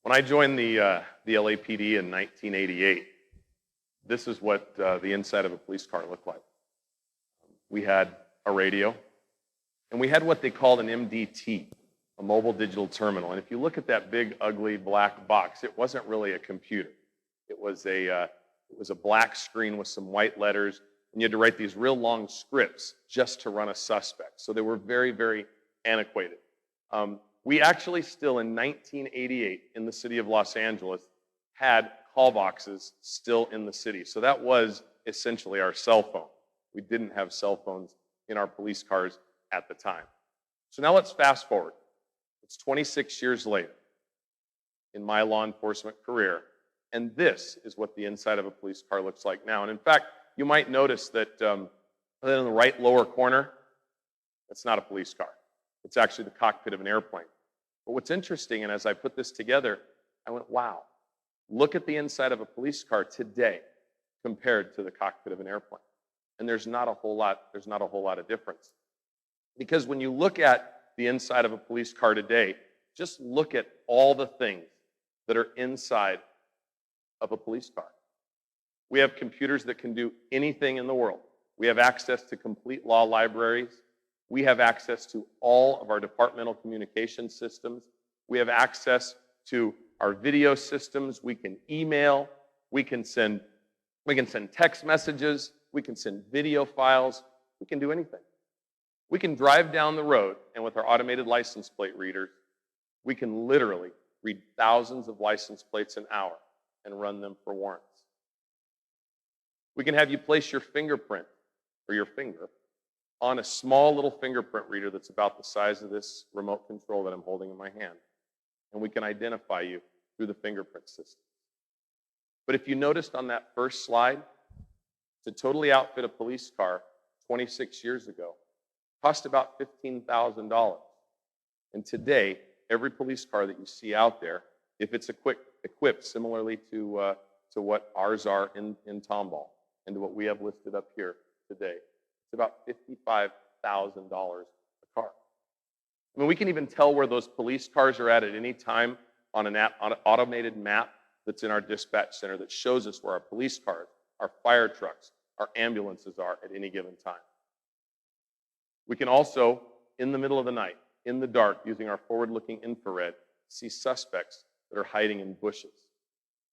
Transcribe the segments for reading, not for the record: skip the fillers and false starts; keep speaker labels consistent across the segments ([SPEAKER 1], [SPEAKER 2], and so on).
[SPEAKER 1] When I joined the LAPD in 1988, this is what the inside of a police car looked like. We had a radio, and we had what they called an MDT, a mobile digital terminal. And if you look at that big, ugly black box, it wasn't really a computer. It was a black screen with some white letters, and you had to write these real long scripts just to run a suspect. So they were very, very antiquated. We actually still in 1988 in the city of Los Angeles had call boxes still in the city. So that was essentially our cell phone. We didn't have cell phones in our police cars at the time. So now let's fast forward. It's 26 years later in my law enforcement career, and this is what the inside of a police car looks like now. And in fact, you might notice that in the right lower corner, that's not a police car. It's actually the cockpit of an airplane. But what's interesting, and as I put this together, I went, wow, look at the inside of a police car today compared to the cockpit of an airplane. And there's not a whole lot of difference. Because when you look at the inside of a police car today, just look at all the things that are inside of a police car. We have computers that can do anything in the world. We have access to complete law libraries. We have access to all of our departmental communication systems. We have access to our video systems. We can email. We can send text messages. We can send video files. We can do anything. We can drive down the road, and with our automated license plate readers, we can literally read thousands of license plates an hour and run them for warrants. We can have you place your fingerprint or your finger on a small little fingerprint reader that's about the size of this remote control that I'm holding in my hand, and we can identify you through the fingerprint system. But if you noticed on that first slide, to totally outfit a police car 26 years ago cost about $15,000. And today, every police car that you see out there, if it's equipped similarly to what ours are in Tomball and to what we have listed up here today, it's about $55,000 a car. I mean, we can even tell where those police cars are at any time on an automated map that's in our dispatch center that shows us where our police cars, our fire trucks, our ambulances are at any given time. We can also, in the middle of the night, in the dark, using our forward-looking infrared, see suspects that are hiding in bushes.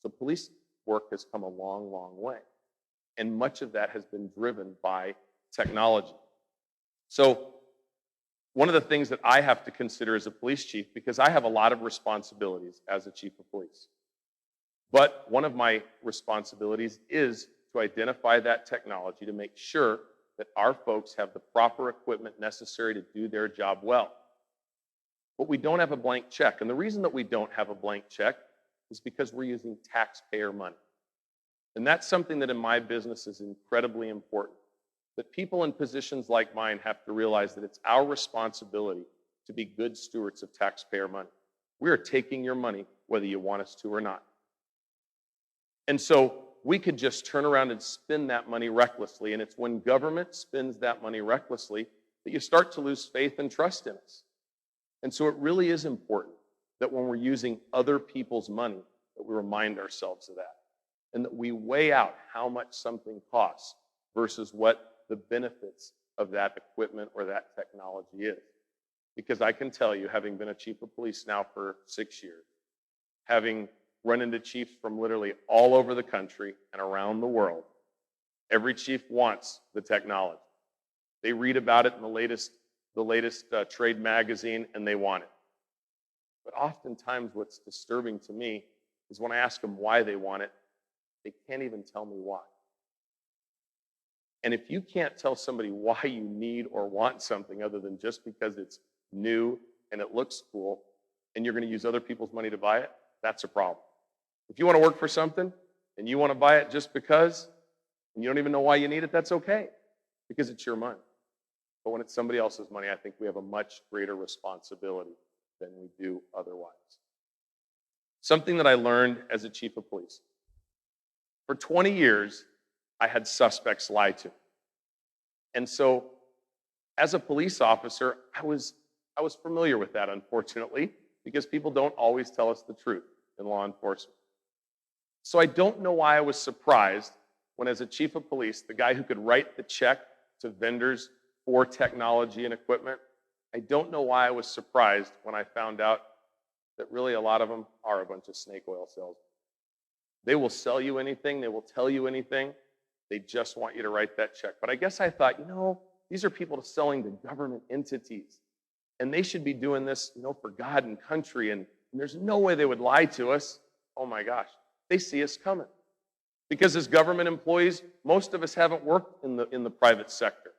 [SPEAKER 1] So police work has come a long, long way. And much of that has been driven by technology. So one of the things that I have to consider as a police chief, because I have a lot of responsibilities as a chief of police, but one of my responsibilities is to identify that technology to make sure that our folks have the proper equipment necessary to do their job well. But we don't have a blank check. And the reason that we don't have a blank check is because we're using taxpayer money. And that's something that in my business is incredibly important. That people in positions like mine have to realize that it's our responsibility to be good stewards of taxpayer money. We are taking your money whether you want us to or not. And so we could just turn around and spend that money recklessly. And it's when government spends that money recklessly that you start to lose faith and trust in us. And so it really is important that when we're using other people's money, that we remind ourselves of that. And that we weigh out how much something costs versus what the benefits of that equipment or that technology is. Because I can tell you, having been a chief of police now for 6 years, having run into chiefs from literally all over the country and around the world, every chief wants the technology. They read about it in the latest trade magazine, and they want it. But oftentimes what's disturbing to me is when I ask them why they want it, they can't even tell me why. And if you can't tell somebody why you need or want something other than just because it's new and it looks cool, and you're going to use other people's money to buy it, that's a problem. If you want to work for something and you want to buy it just because, and you don't even know why you need it, that's okay, because it's your money. But when it's somebody else's money, I think we have a much greater responsibility than we do otherwise. Something that I learned as a chief of police. For 20 years, I had suspects lie to me. And so, as a police officer, I was familiar with that, unfortunately, because people don't always tell us the truth. in law enforcement. So I don't know why I was surprised when, as a chief of police, the guy who could write the check to vendors for technology and equipment, I don't know why I was surprised when I found out that really a lot of them are a bunch of snake oil salesmen. They will sell you anything. They will tell you anything. They just want you to write that check. But I guess I thought, these are people selling to government entities, and they should be doing this, for God and country, and there's no way they would lie to us. Oh my gosh, they see us coming. Because as government employees, most of us haven't worked in the private sector.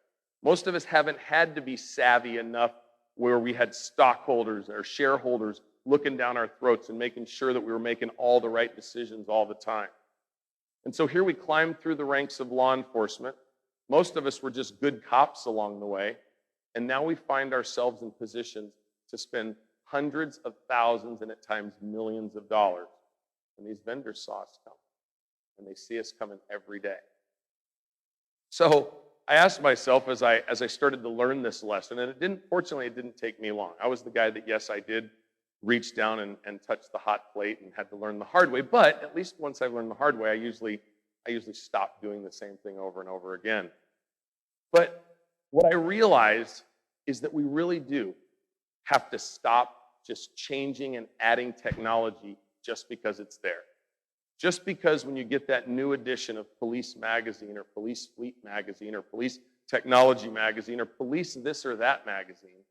[SPEAKER 1] Most of us haven't had to be savvy enough where we had stockholders or shareholders looking down our throats and making sure that we were making all the right decisions all the time. And so here we climbed through the ranks of law enforcement. Most of us were just good cops along the way. And now we find ourselves in positions to spend hundreds of thousands and at times millions of dollars. And these vendors saw us come. And they see us coming every day. So I asked myself as I started to learn this lesson, and fortunately it didn't take me long. I was the guy that, yes, I did reach down and touch the hot plate and had to learn the hard way. But at least once I learned the hard way, I usually stopped doing the same thing over and over again. But what I realized is that we really do have to stop just changing and adding technology just because it's there. Just because when you get that new edition of Police Magazine or Police Fleet Magazine or Police Technology Magazine or Police this or that magazine,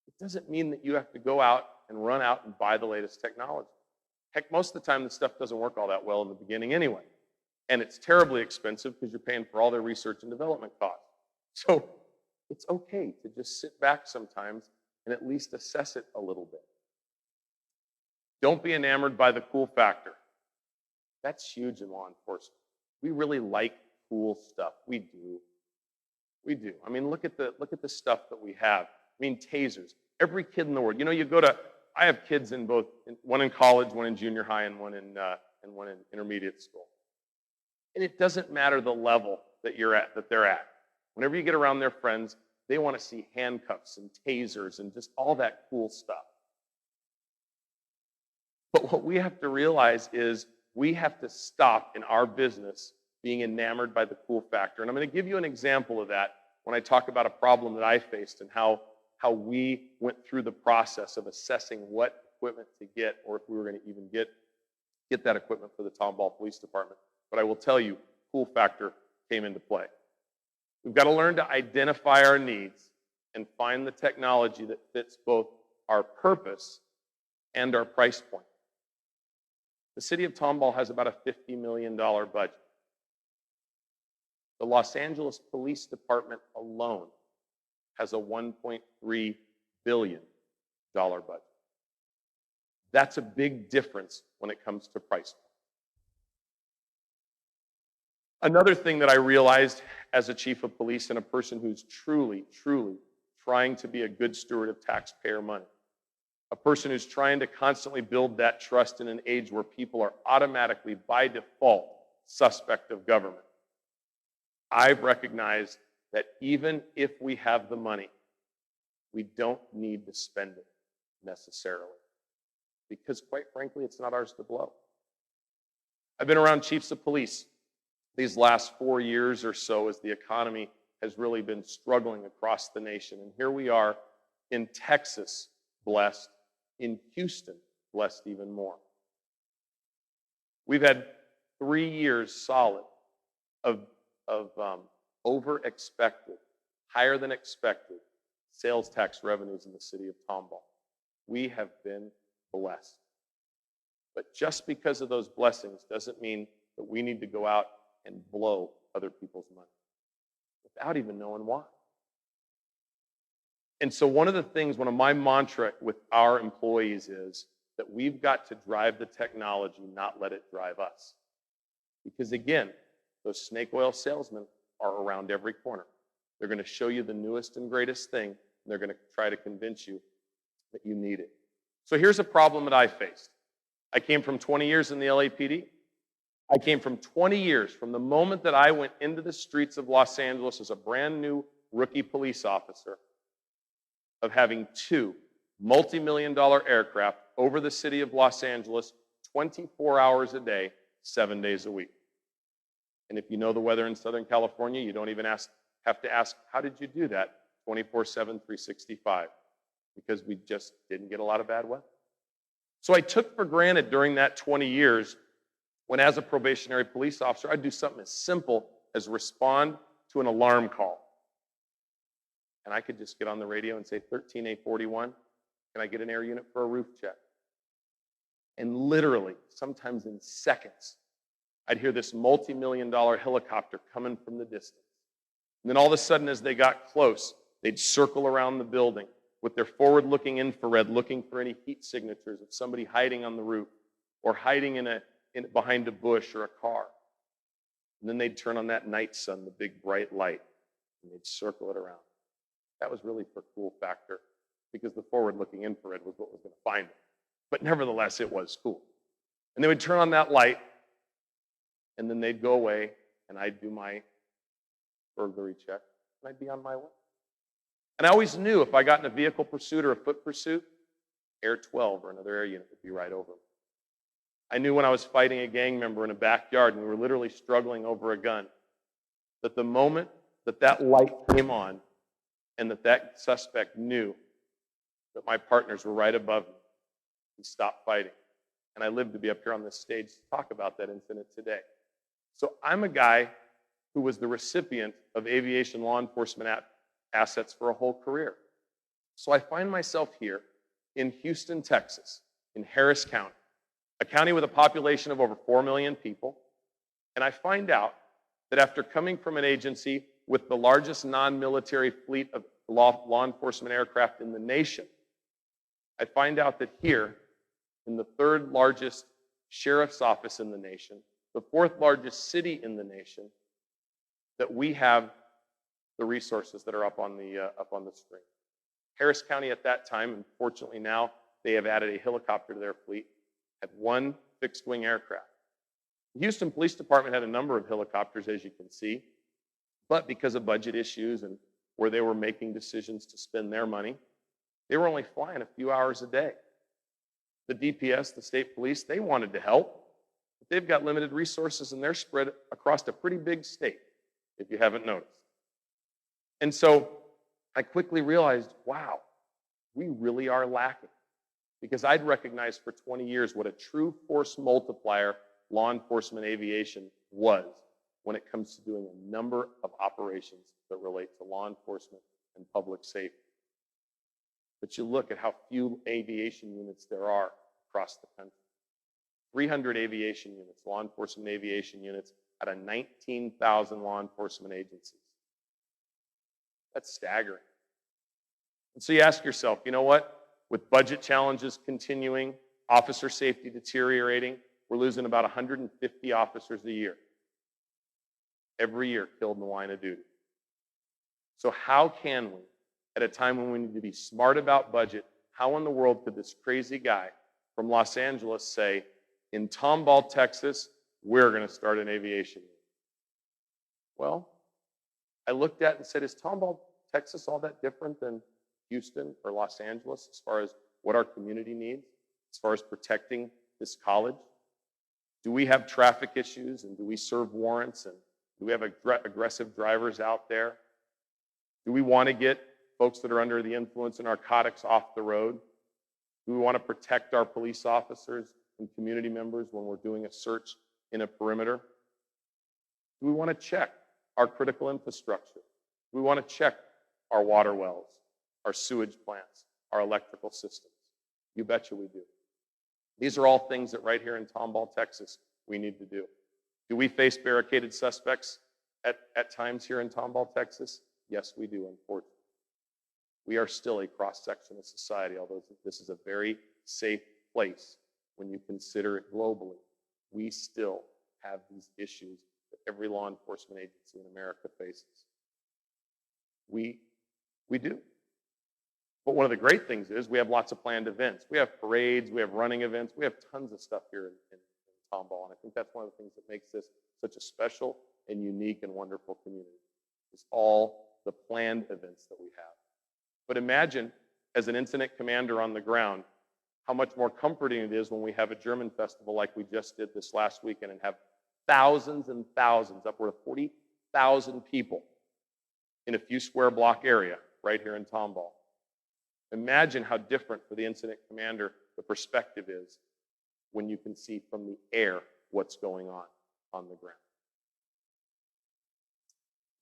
[SPEAKER 1] it doesn't mean that you have to go out and run out and buy the latest technology. Heck, most of the time, the stuff doesn't work all that well in the beginning anyway. And it's terribly expensive because you're paying for all their research and development costs. So it's okay to just sit back sometimes and at least assess it a little bit. Don't be enamored by the cool factor. That's huge in law enforcement. We really like cool stuff. We do. We do. I mean, look at the stuff that we have. I mean, tasers. Every kid in the world. I have kids in both, one in college, one in junior high, and one in intermediate school. And it doesn't matter the level that they're at. Whenever you get around their friends, they want to see handcuffs and tasers and just all that cool stuff. But what we have to realize is we have to stop in our business being enamored by the cool factor. And I'm going to give you an example of that when I talk about a problem that I faced and how we went through the process of assessing what equipment to get, or if we were going to even get that equipment for the Tomball Police Department. But I will tell you, cool factor came into play. We've got to learn to identify our needs and find the technology that fits both our purpose and our price point. The city of Tomball has about a $50 million budget. The Los Angeles Police Department alone has a $1.3 billion budget. That's a big difference when it comes to price point. Another thing that I realized as a chief of police and a person who's truly, truly trying to be a good steward of taxpayer money, a person who's trying to constantly build that trust in an age where people are automatically, by default, suspect of government, I've recognized that even if we have the money, we don't need to spend it necessarily. Because quite frankly, it's not ours to blow. I've been around chiefs of police these last 4 years or so as the economy has really been struggling across the nation. And here we are in Texas, blessed, in Houston, blessed even more. We've had 3 years solid of over-expected, higher than expected sales tax revenues in the city of Tomball. We have been blessed. But just because of those blessings doesn't mean that we need to go out and blow other people's money without even knowing why. And so one of my mantra with our employees is that we've got to drive the technology, not let it drive us. Because again, those snake oil salesmen are around every corner. They're going to show you the newest and greatest thing, and they're going to try to convince you that you need it. So here's a problem that I faced. I came from 20 years in the LAPD. I came from 20 years from the moment that I went into the streets of Los Angeles as a brand new rookie police officer of having 2 multi-million-dollar aircraft over the city of Los Angeles 24 hours a day, 7 days a week. And if you know the weather in Southern California, you don't even have to ask, how did you do that 24/7, 365? Because we just didn't get a lot of bad weather. So I took for granted during that 20 years when, as a probationary police officer, I'd do something as simple as respond to an alarm call. And I could just get on the radio and say, 13A41, can I get an air unit for a roof check? And literally, sometimes in seconds, I'd hear this multi-million-dollar helicopter coming from the distance. And then all of a sudden, as they got close, they'd circle around the building with their forward-looking infrared, looking for any heat signatures of somebody hiding on the roof or hiding behind a bush or a car. And then they'd turn on that night sun, the big bright light, and they'd circle it around. That was really for cool factor, because the forward-looking infrared was what was going to find it. But nevertheless, it was cool. And they would turn on that light, and then they'd go away, and I'd do my burglary check, and I'd be on my way. And I always knew if I got in a vehicle pursuit or a foot pursuit, Air 12 or another air unit would be right over me. I knew when I was fighting a gang member in a backyard and we were literally struggling over a gun, that the moment that that light came on and that suspect knew that my partners were right above me, he stopped fighting. And I lived to be up here on this stage to talk about that incident today. So I'm a guy who was the recipient of aviation law enforcement assets for a whole career. So I find myself here in Houston, Texas, in Harris County, a county with a population of over 4 million people. And I find out that after coming from an agency with the largest non-military fleet of law enforcement aircraft in the nation, I find out that here, in the 3rd largest sheriff's office in the nation, the 4th largest city in the nation, that we have the resources that are up on the screen. Harris County at that time, and fortunately now, they have added a helicopter to their fleet, had 1 fixed-wing aircraft. The Houston Police Department had a number of helicopters, as you can see, but because of budget issues and where they were making decisions to spend their money, they were only flying a few hours a day. The DPS, the state police, they wanted to help, but they've got limited resources and they're spread across a pretty big state, if you haven't noticed. And so I quickly realized, wow, we really are lacking. Because I'd recognized for 20 years what a true force multiplier law enforcement aviation was when it comes to doing a number of operations that relate to law enforcement and public safety. But you look at how few aviation units there are across the country. 300 aviation units, law enforcement aviation units, out of 19,000 law enforcement agencies. That's staggering. And so you ask yourself, you know what? With budget challenges continuing, officer safety deteriorating, we're losing about 150 officers a year. Every year killed in the line of duty. So how can we, at a time when we need to be smart about budget, how in the world could this crazy guy from Los Angeles say, in Tomball, Texas, we're going to start an aviation unit? Well, I looked at it and said, is Tomball, Texas all that different than Houston or Los Angeles as far as what our community needs, as far as protecting this college? Do we have traffic issues, and do we serve warrants, and do we have aggressive drivers out there? Do we want to get folks that are under the influence of narcotics off the road? Do we want to protect our police officers and community members when we're doing a search in a perimeter? Do we want to check our critical infrastructure? Do we want to check our water wells, our sewage plants, our electrical systems? You betcha we do. These are all things that right here in Tomball, Texas, we need to do. Do we face barricaded suspects at times here in Tomball, Texas? Yes, we do, unfortunately. We are still a cross-section of society, although this is a very safe place when you consider it globally. We still have these issues that every law enforcement agency in America faces. We do. But one of the great things is we have lots of planned events. We have parades, we have running events, we have tons of stuff here in Tomball, and I think that's one of the things that makes this such a special and unique and wonderful community, is all the planned events that we have. But imagine, as an incident commander on the ground, how much more comforting it is when we have a German festival like we just did this last weekend and have thousands and thousands, upward of 40,000 people in a few square block area right here in Tomball. Imagine how different for the incident commander the perspective is when you can see from the air what's going on the ground.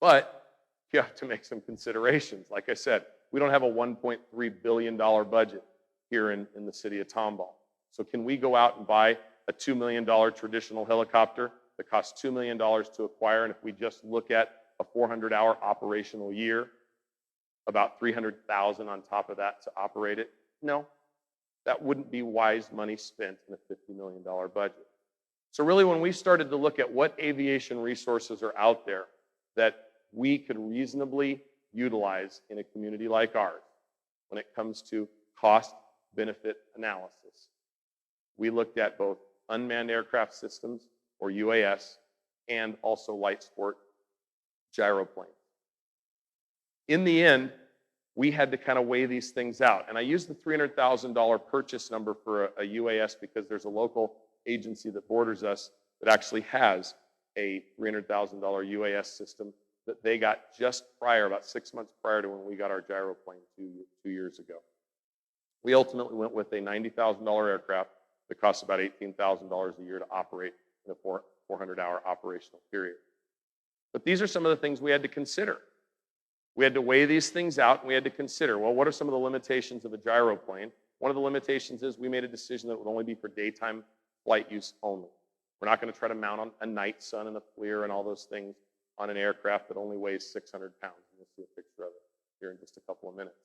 [SPEAKER 1] But you have to make some considerations. Like I said, we don't have a $1.3 billion budget here in the city of Tomball. So can we go out and buy a $2 million traditional helicopter that costs $2 million to acquire, and if we just look at a 400-hour operational year, about $300,000 on top of that to operate it? No, that wouldn't be wise money spent in a $50 million budget. So really, when we started to look at what aviation resources are out there that we could reasonably utilize in a community like ours when it comes to cost-benefit analysis, we looked at both unmanned aircraft systems, or UAS, and also light sport gyroplanes. In the end, we had to kind of weigh these things out. And I used the $300,000 purchase number for a UAS because there's a local agency that borders us that actually has a $300,000 UAS system that they got just prior, about 6 months prior to when we got our gyroplane two years ago. We ultimately went with a $90,000 aircraft that costs about $18,000 a year to operate in a 400-hour operational period. But these are some of the things we had to consider. We had to weigh these things out, and we had to consider, well, what are some of the limitations of a gyroplane? One of the limitations is we made a decision that it would only be for daytime flight use only. We're not going to try to mount on a night sun and a FLIR and all those things on an aircraft that only weighs 600 pounds. You'll see a picture of it here in just a couple of minutes.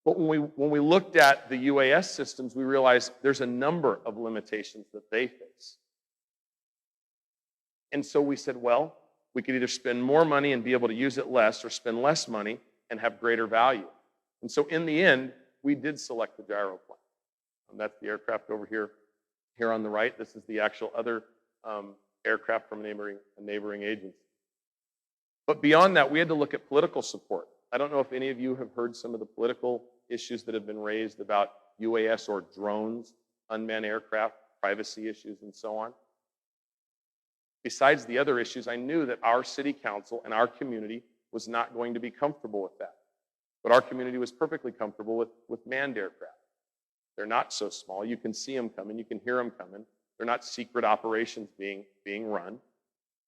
[SPEAKER 1] But when we looked at the UAS systems, we realized there's a number of limitations that they face. And so we said, well, we could either spend more money and be able to use it less, or spend less money and have greater value. And so in the end, we did select the gyroplane. And that's the aircraft over here on the right. This is the actual other aircraft from a neighboring agency. But beyond that, we had to look at political support. I don't know if any of you have heard some of the political issues that have been raised about UAS or drones, unmanned aircraft, privacy issues, and so on. Besides the other issues, I knew that our city council and our community was not going to be comfortable with that. But our community was perfectly comfortable with manned aircraft. They're not so small. You can see them coming. You can hear them coming. They're not secret operations being run.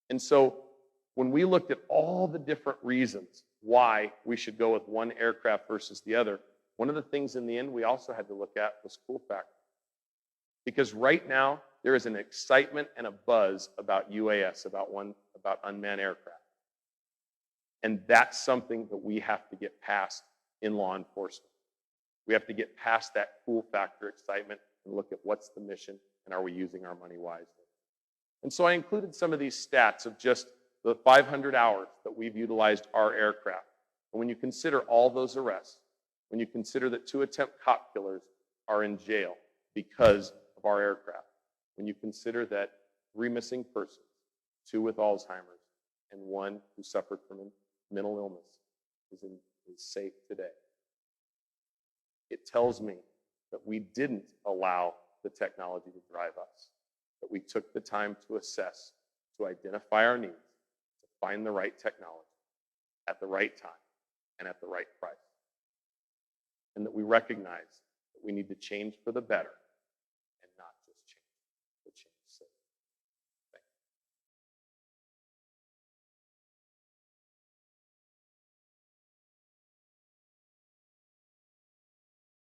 [SPEAKER 1] And so when we looked at all the different reasons why we should go with one aircraft versus the other, one of the things in the end we also had to look at was cool factor. Because right now, there is an excitement and a buzz about UAS, about unmanned aircraft. And that's something that we have to get past in law enforcement. We have to get past that cool factor excitement and look at what's the mission and are we using our money wisely. And so I included some of these stats of just the 500 hours that we've utilized our aircraft. And when you consider all those arrests, when you consider that 2 attempt cop killers are in jail because of our aircraft, when you consider that 3 missing persons, 2 with Alzheimer's, and 1 who suffered from mental illness is safe today, it tells me that we didn't allow the technology to drive us, that we took the time to assess, to identify our needs, to find the right technology at the right time and at the right price, and that we recognize that we need to change for the better